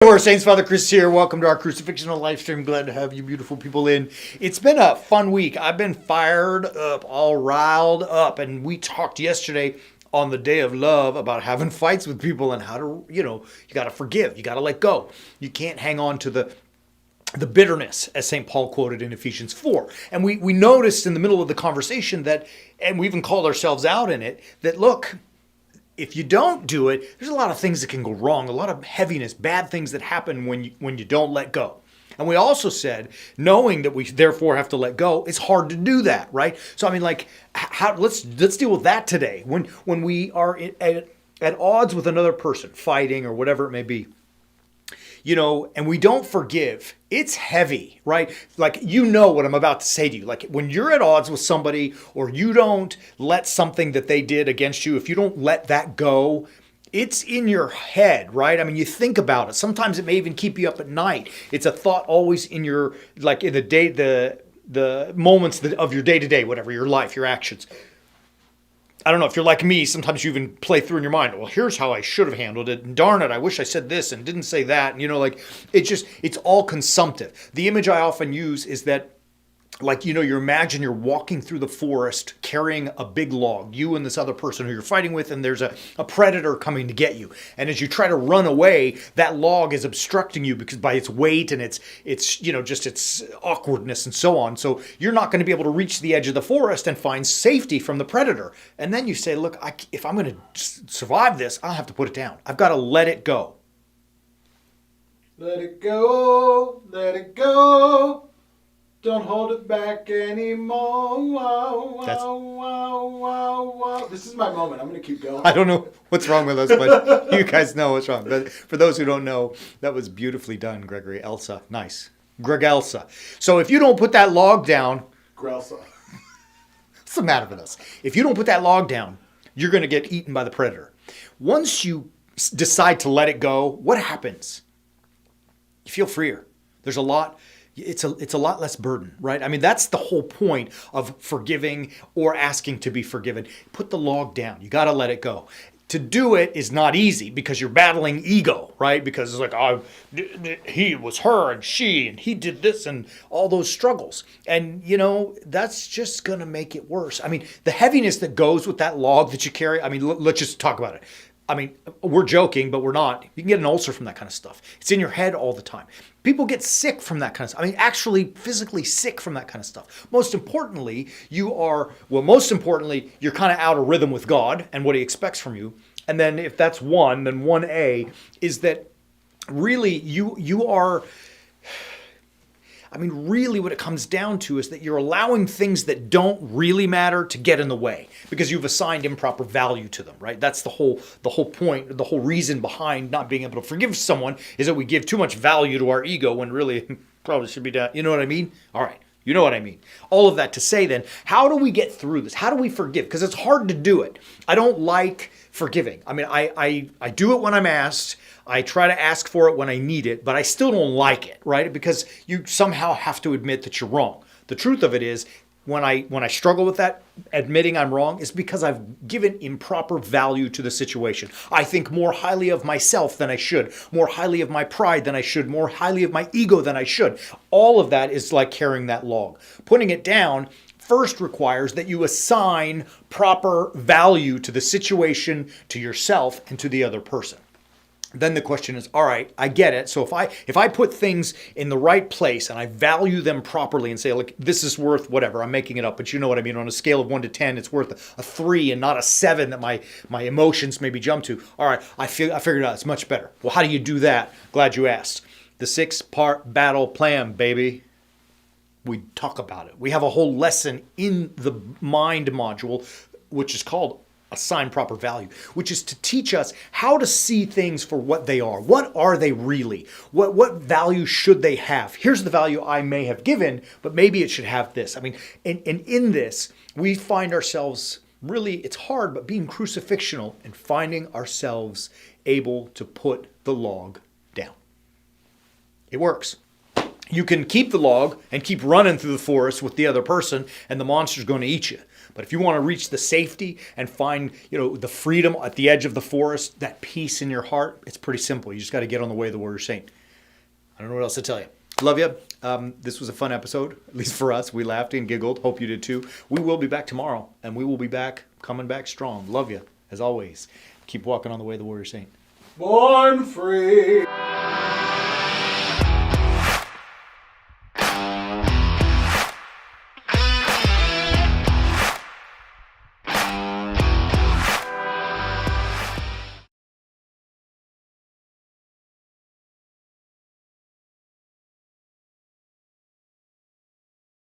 Our Saints, Father Chris here. Welcome to our Crucifixional live stream. Glad to have you beautiful people in. It's been a fun week. I've been fired up, all riled up, and we talked yesterday on the Day of Love about having fights with people and how to, you got to forgive. You got to let go. You can't hang on to the bitterness, as St. Paul quoted in Ephesians 4. And we noticed in the middle of the conversation that, and we even called ourselves out in it, that look, if you don't do it, there's a lot of things that can go wrong, a lot of heaviness, bad things that happen when you don't let go. And we also said, knowing that we therefore have to let go, it's hard to do that, right? So I mean, like, let's deal with that today. When we are at odds with another person, fighting or whatever it may be, and we don't forgive, it's heavy, right? Like, what I'm about to say to you. Like, when you're at odds with somebody or you don't let something that they did against you, if you don't let that go, it's in your head, right? I mean, you think about it. Sometimes it may even keep you up at night. It's a thought always in your, like, in the day, the moments of your day-to-day, whatever, your life, your actions. I don't know if you're like me, sometimes you even play through in your mind, well, here's how I should have handled it. And darn it, I wish I said this and didn't say that. And, it's all consumptive. The image I often use is that, like, you imagine you're walking through the forest carrying a big log, you and this other person who you're fighting with, and there's a predator coming to get you. And as you try to run away, that log is obstructing you because by its weight and its just its awkwardness and so on. So you're not going to be able to reach the edge of the forest and find safety from the predator. And then you say, look, if I'm going to survive this, I'll have to put it down. I've got to let it go. Let it go, let it go. Don't hold it back anymore. Wow, wow, wow, wow, wow. This is my moment. I'm going to keep going. I don't know what's wrong with us, but you guys know what's wrong. But for those who don't know, that was beautifully done, Gregory. Elsa. Nice. Greg Elsa. So if you don't put that log down... Grelsa. What's the matter with us? If you don't put that log down, you're going to get eaten by the predator. Once you decide to let it go, what happens? You feel freer. There's a lot... It's a lot less burden, right? I mean, that's the whole point of forgiving or asking to be forgiven. Put the log down. You got to let it go. To do it is not easy because you're battling ego, right? Because it's like, oh, he was her and she and he did this and all those struggles. And, that's just going to make it worse. I mean, the heaviness that goes with that log that you carry, I mean, let's just talk about it. I mean, we're joking, but we're not. You can get an ulcer from that kind of stuff. It's in your head all the time. People get sick from that kind of stuff. I mean, actually physically sick from that kind of stuff. Most importantly, you're kind of out of rhythm with God and what he expects from you. And then if that's one, then 1A is that really you are... I mean, really what it comes down to is that you're allowing things that don't really matter to get in the way because you've assigned improper value to them, right? That's the whole point, the whole reason behind not being able to forgive someone is that we give too much value to our ego when really probably should be done. You know what I mean? All right. You know what I mean? All of that to say then, how do we get through this? How do we forgive? Because it's hard to do it. I don't like forgiving. I mean, I do it when I'm asked. I try to ask for it when I need it, but I still don't like it, right? Because you somehow have to admit that you're wrong. The truth of it is, when I struggle with that, admitting I'm wrong, is because I've given improper value to the situation. I think more highly of myself than I should, more highly of my pride than I should, more highly of my ego than I should. All of that is like carrying that log. Putting it down first requires that you assign proper value to the situation, to yourself, and to the other person. Then the question is, all right, I get it. So if I put things in the right place and I value them properly and say, look, this is worth whatever, I'm making it up, but you know what I mean, on a scale of 1 to 10, it's worth a 3 and not a 7 that my emotions maybe jump to. All right, I figured out it's much better. Well, how do you do that? Glad you asked. The 6-part battle plan, baby. We talk about it. We have a whole lesson in the mind module, which is called assign proper value, which is to teach us how to see things for what they are. What are they really? What value should they have? Here's the value I may have given, but maybe it should have this. I mean, and in this, we find ourselves really, it's hard, but being crucifixional and finding ourselves able to put the log down. It works. You can keep the log and keep running through the forest with the other person, and the monster's going to eat you. But if you want to reach the safety and find, the freedom at the edge of the forest, that peace in your heart, it's pretty simple. You just got to get on the way of the warrior saint. I don't know what else to tell you. Love you. This was a fun episode, at least for us. We laughed and giggled. Hope you did too. We will be back tomorrow, and we will be back, coming back strong. Love you, as always. Keep walking on the way of the warrior saint. Born free.